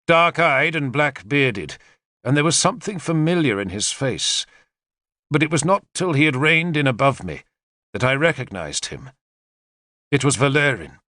dark-eyed and black-bearded, and there was something familiar in his face. But it was not till he had reined in above me that I recognized him. It was Valerian,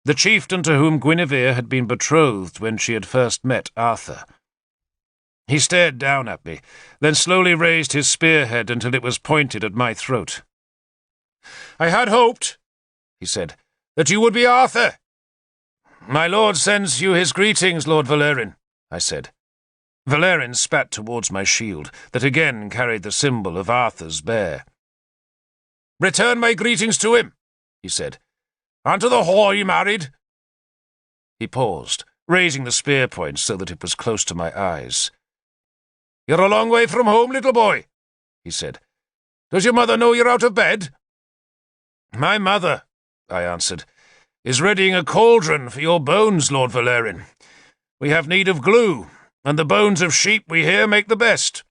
the chieftain to whom Guinevere had been betrothed when she had first met Arthur. He stared down at me, then slowly raised his spearhead until it was pointed at my throat. "I had hoped," he said, "that you would be Arthur." "My lord sends you his greetings, Lord Valerian," I said. Valerian spat towards my shield, that again carried the symbol of Arthur's bear. "Return my greetings to him," he said, "and to the whore he married." He paused, raising the spear point so that it was close to my eyes. "You're a long way from home, little boy," he said. "Does your mother know you're out of bed?" "My mother," I answered, "is readying a cauldron for your bones, Lord Valerian. We have need of glue, and the bones of sheep we hear make the best."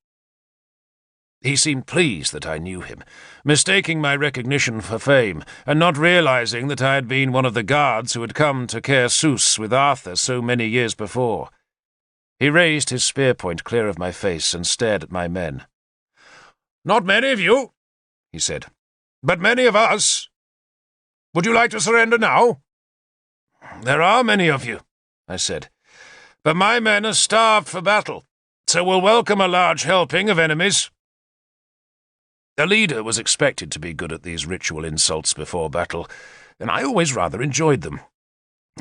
He seemed pleased that I knew him, mistaking my recognition for fame, and not realizing that I had been one of the guards who had come to Caer-Seuss with Arthur so many years before. He raised his spear point clear of my face and stared at my men. "Not many of you," he said, "but many of us. Would you like to surrender now?" "There are many of you," I said, "but my men are starved for battle, so we'll welcome a large helping of enemies." A leader was expected to be good at these ritual insults before battle, and I always rather enjoyed them.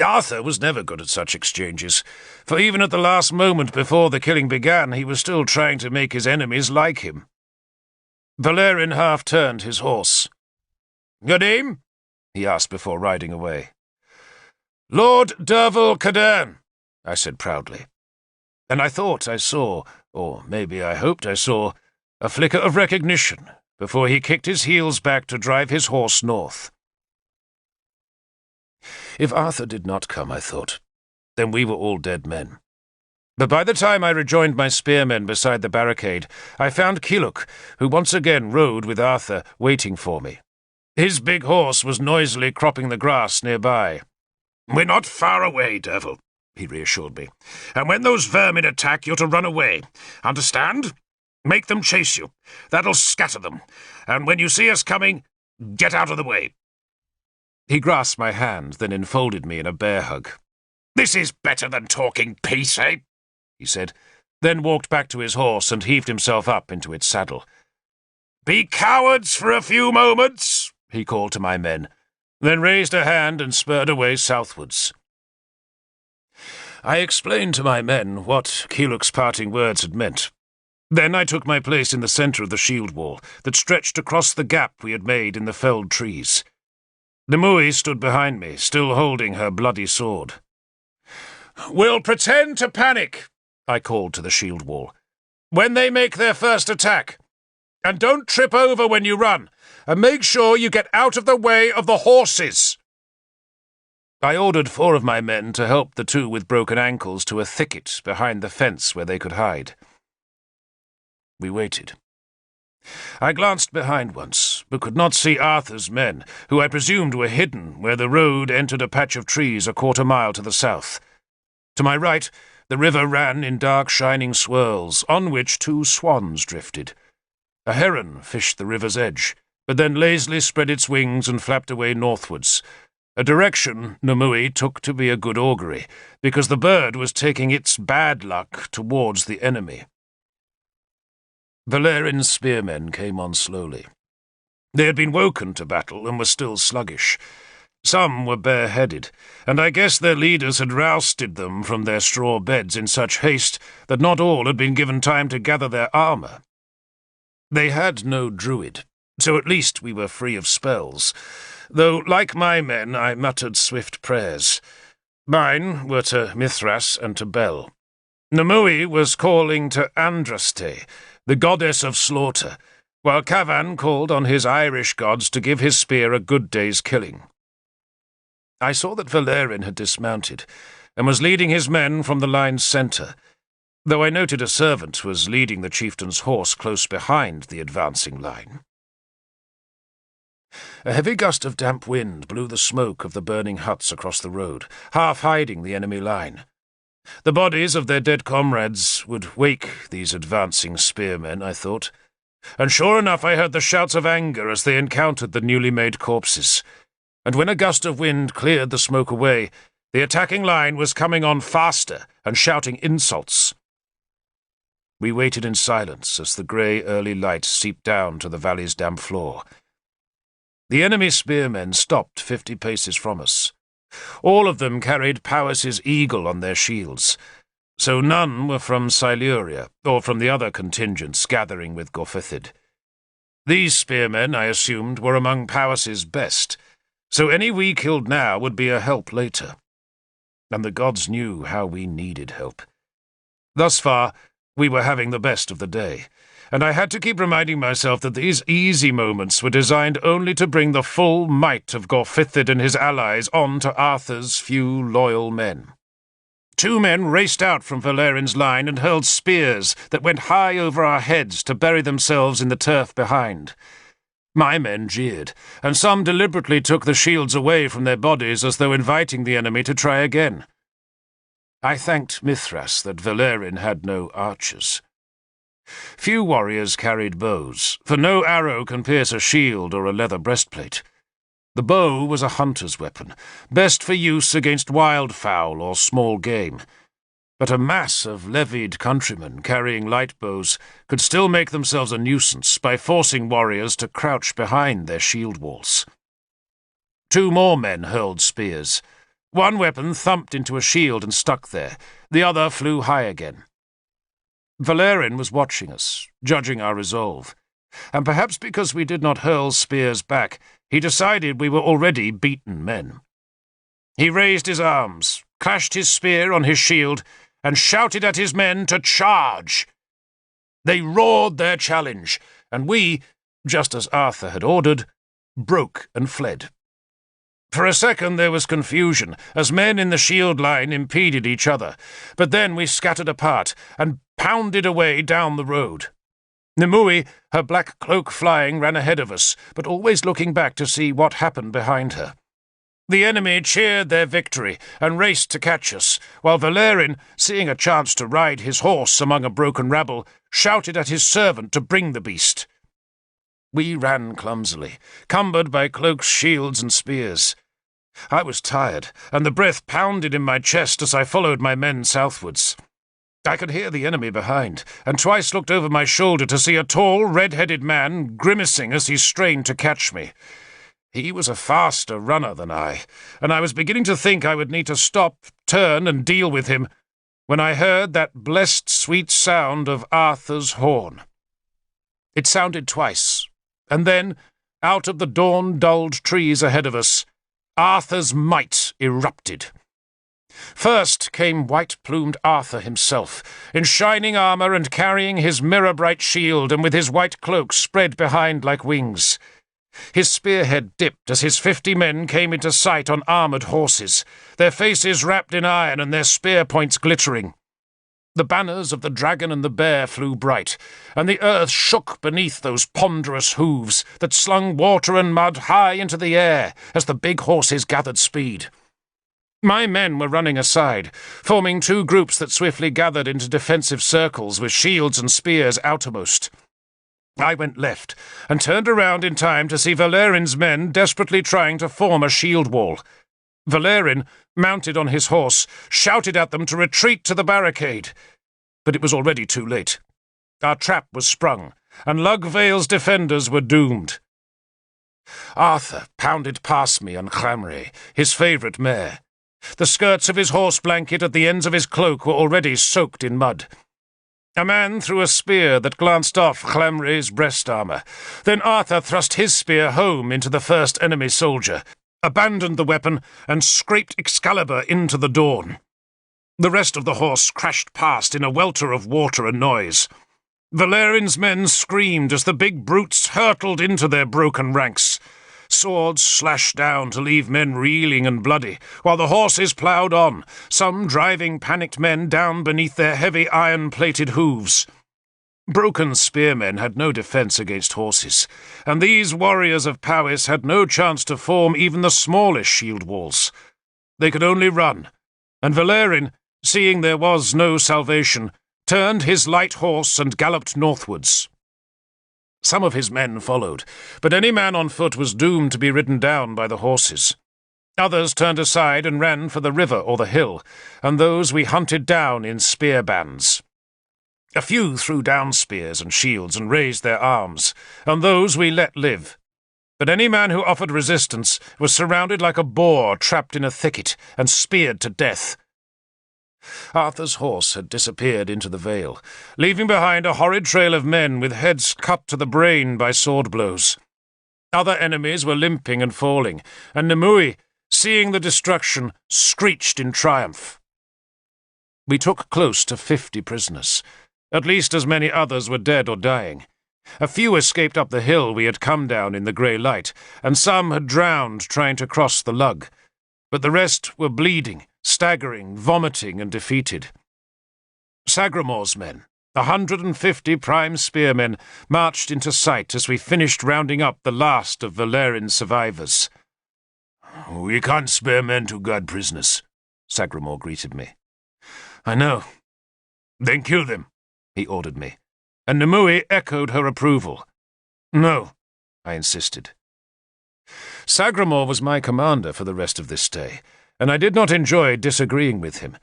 Arthur was never good at such exchanges, for even at the last moment before the killing began, he was still trying to make his enemies like him. Valerian half-turned his horse. "Your name?" he asked before riding away. "Lord Derval Cadern," I said proudly. And I thought I saw, or maybe I hoped I saw, a flicker of recognition before he kicked his heels back to drive his horse north. If Arthur did not come, I thought, then we were all dead men. But by the time I rejoined my spearmen beside the barricade, I found Kiluk, who once again rode with Arthur, waiting for me. His big horse was noisily cropping the grass nearby. "We're not far away, Derval," he reassured me. "And when those vermin attack, you're to run away. Understand? Make them chase you. That'll scatter them. And when you see us coming, get out of the way." He grasped my hand, then enfolded me in a bear hug. "This is better than talking peace, eh?" he said, then walked back to his horse and heaved himself up into its saddle. "Be cowards for a few moments," he called to my men, then raised a hand and spurred away southwards. I explained to my men what Kiluk's parting words had meant. Then I took my place in the centre of the shield wall that stretched across the gap we had made in the felled trees. Nimue stood behind me, still holding her bloody sword. "We'll pretend to panic," I called to the shield wall, "when they make their first attack. And don't trip over when you run, and make sure you get out of the way of the horses." I ordered 4 of my men to help the 2 with broken ankles to a thicket behind the fence where they could hide. We waited. I glanced behind once, but could not see Arthur's men, who I presumed were hidden where the road entered a patch of trees a quarter-mile to the south. To my right, the river ran in dark shining swirls, on which 2 swans drifted. A heron fished the river's edge, but then lazily spread its wings and flapped away northwards, a direction Nimue took to be a good augury, because the bird was taking its bad luck towards the enemy. Valerian's spearmen came on slowly. They had been woken to battle and were still sluggish. Some were bareheaded, and I guess their leaders had rousted them from their straw beds in such haste that not all had been given time to gather their armour. They had no druid, so at least we were free of spells, though, like my men, I muttered swift prayers. Mine were to Mithras and to Bel. Nimue was calling to Andraste, the goddess of slaughter, while Cavan called on his Irish gods to give his spear a good day's killing. I saw that Valerian had dismounted, and was leading his men from the line's centre, though I noted a servant was leading the chieftain's horse close behind the advancing line. A heavy gust of damp wind blew the smoke of the burning huts across the road, half hiding the enemy line. The bodies of their dead comrades would wake these advancing spearmen, I thought, and sure enough I heard the shouts of anger as they encountered the newly made corpses, and when a gust of wind cleared the smoke away, the attacking line was coming on faster and shouting insults. We waited in silence as the grey early light seeped down to the valley's damp floor. The enemy spearmen stopped 50 paces from us. All of them carried Powys's eagle on their shields, so none were from Siluria or from the other contingents gathering with Gorfithid. These spearmen, I assumed, were among Powys's best, so any we killed now would be a help later. And the gods knew how we needed help. Thus far, we were having the best of the day, and I had to keep reminding myself that these easy moments were designed only to bring the full might of Gorfithid and his allies on to Arthur's few loyal men. 2 men raced out from Valerin's line and hurled spears that went high over our heads to bury themselves in the turf behind. My men jeered, and some deliberately took the shields away from their bodies as though inviting the enemy to try again. I thanked Mithras that Valerin had no archers. Few warriors carried bows, for no arrow can pierce a shield or a leather breastplate. The bow was a hunter's weapon, best for use against wildfowl or small game. But a mass of levied countrymen carrying light bows could still make themselves a nuisance by forcing warriors to crouch behind their shield walls. 2 more men hurled spears. One weapon thumped into a shield and stuck there. The other flew high again. Valerin was watching us, judging our resolve, and perhaps because we did not hurl spears back, he decided we were already beaten men. He raised his arms, clashed his spear on his shield, and shouted at his men to charge. They roared their challenge, and we, just as Arthur had ordered, broke and fled. For a second there was confusion, as men in the shield line impeded each other, but then we scattered apart and pounded away down the road. Nimue, her black cloak flying, ran ahead of us, but always looking back to see what happened behind her. The enemy cheered their victory and raced to catch us, while Valerin, seeing a chance to ride his horse among a broken rabble, shouted at his servant to bring the beast. We ran clumsily, cumbered by cloaks, shields, and spears. I was tired, and the breath pounded in my chest as I followed my men southwards. I could hear the enemy behind, and twice looked over my shoulder to see a tall, red-headed man grimacing as he strained to catch me. He was a faster runner than I, and I was beginning to think I would need to stop, turn, and deal with him, when I heard that blessed sweet sound of Arthur's horn. It sounded twice, and then, out of the dawn-dulled trees ahead of us, Arthur's might erupted. First came white-plumed Arthur himself, in shining armour and carrying his mirror-bright shield and with his white cloak spread behind like wings. His spearhead dipped as his 50 men came into sight on armoured horses, their faces wrapped in iron and their spear points glittering. The banners of the dragon and the bear flew bright, and the earth shook beneath those ponderous hooves that slung water and mud high into the air as the big horses gathered speed. My men were running aside, forming 2 groups that swiftly gathered into defensive circles with shields and spears outermost. I went left, and turned around in time to see Valerin's men desperately trying to form a shield wall. Valerin, mounted on his horse, shouted at them to retreat to the barricade. But it was already too late. Our trap was sprung, and Lugvale's defenders were doomed. Arthur pounded past me on Chlamre, his favourite mare. The skirts of his horse blanket at the ends of his cloak were already soaked in mud. A man threw a spear that glanced off Chlamre's breast armour. Then Arthur thrust his spear home into the first enemy soldier, abandoned the weapon, and scraped Excalibur into the dawn. The rest of the horse crashed past in a welter of water and noise. Valerin's men screamed as the big brutes hurtled into their broken ranks. Swords slashed down to leave men reeling and bloody, while the horses ploughed on, some driving panicked men down beneath their heavy iron-plated hooves. Broken spearmen had no defence against horses, and these warriors of Powys had no chance to form even the smallest shield walls. They could only run, and Valerin, seeing there was no salvation, turned his light horse and galloped northwards. Some of his men followed, but any man on foot was doomed to be ridden down by the horses. Others turned aside and ran for the river or the hill, and those we hunted down in spear bands. A few threw down spears and shields and raised their arms, and those we let live. But any man who offered resistance was surrounded like a boar trapped in a thicket and speared to death. Arthur's horse had disappeared into the vale, leaving behind a horrid trail of men with heads cut to the brain by sword blows. Other enemies were limping and falling, and Nimue, seeing the destruction, screeched in triumph. We took close to 50 prisoners. At least as many others were dead or dying. A few escaped up the hill we had come down in the grey light, and some had drowned trying to cross the lug. But the rest were bleeding, staggering, vomiting, and defeated. Sagramore's men, 150 prime spearmen, marched into sight as we finished rounding up the last of Valerin's survivors. "We can't spare men to guard prisoners," Sagramore greeted me. "I know." "Then kill them," he ordered me, and Nimue echoed her approval. "No," I insisted. Sagramore was my commander for the rest of this day, and I did not enjoy disagreeing with him.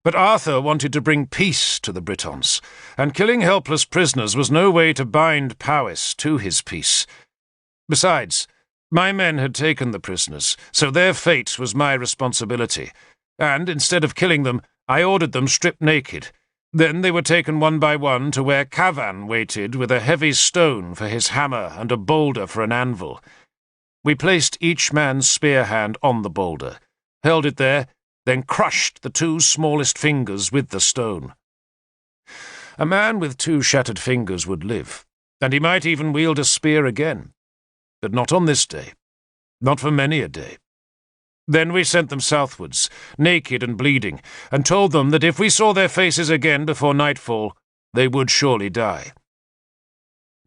But Arthur wanted to bring peace to the Britons, and killing helpless prisoners was no way to bind Powys to his peace. Besides, my men had taken the prisoners, so their fate was my responsibility, and instead of killing them, I ordered them stripped naked. Then they were taken one by one to where Cavan waited with a heavy stone for his hammer and a boulder for an anvil. We placed each man's spear hand on the boulder, held it there, then crushed the 2 smallest fingers with the stone. A man with 2 shattered fingers would live, and he might even wield a spear again. But not on this day. Not for many a day. Then we sent them southwards, naked and bleeding, and told them that if we saw their faces again before nightfall, they would surely die.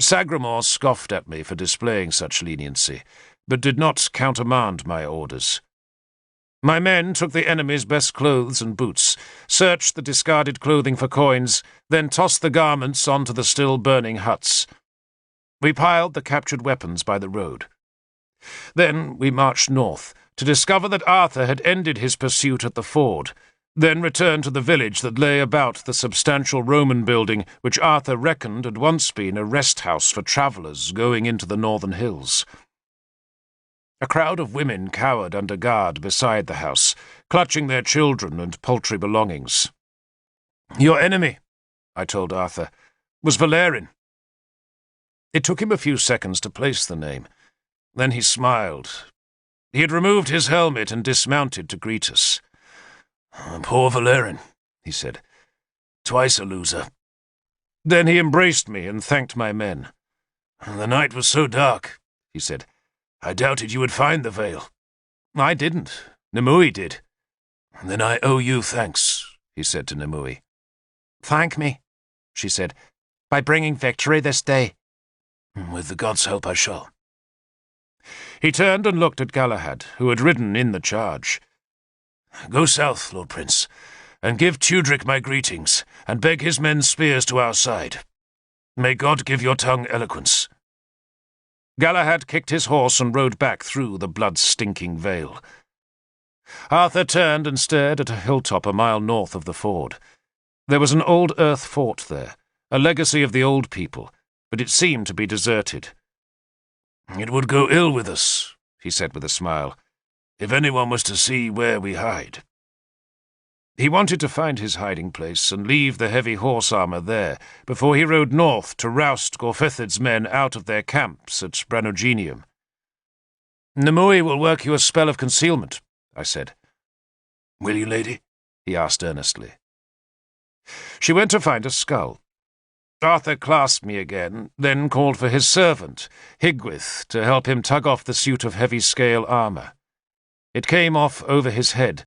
Sagramore scoffed at me for displaying such leniency, but did not countermand my orders. My men took the enemy's best clothes and boots, searched the discarded clothing for coins, then tossed the garments onto the still-burning huts. We piled the captured weapons by the road. Then we marched north, to discover that Arthur had ended his pursuit at the ford, then returned to the village that lay about the substantial Roman building which Arthur reckoned had once been a rest house for travellers going into the northern hills. A crowd of women cowered under guard beside the house, clutching their children and paltry belongings. "Your enemy," I told Arthur, "was Valerin." It took him a few seconds to place the name. Then he smiled. He had removed his helmet and dismounted to greet us. "Poor Valerin," he said. "Twice a loser." Then he embraced me and thanked my men. "The night was so dark," he said. "I doubted you would find the Vale." "I didn't. Nimue did." "Then I owe you thanks," he said to Nimue. "Thank me," she said, "by bringing victory this day." "With the gods' help I shall." He turned and looked at Galahad, who had ridden in the charge. "Go south, Lord Prince, and give Tudric my greetings, and beg his men's spears to our side. May God give your tongue eloquence." Galahad kicked his horse and rode back through the blood-stinking vale. Arthur turned and stared at a hilltop a mile north of the ford. There was an old earth fort there, a legacy of the old people, but it seemed to be deserted. "It would go ill with us," he said with a smile, "if anyone was to see where we hide." He wanted to find his hiding place and leave the heavy horse armour there before he rode north to roust Gorfethid's men out of their camps at Branogenium. "Nimue will work you a spell of concealment," I said. "Will you, lady?" he asked earnestly. She went to find a skull. Arthur clasped me again, then called for his servant, Higwith, to help him tug off the suit of heavy scale armour. It came off over his head,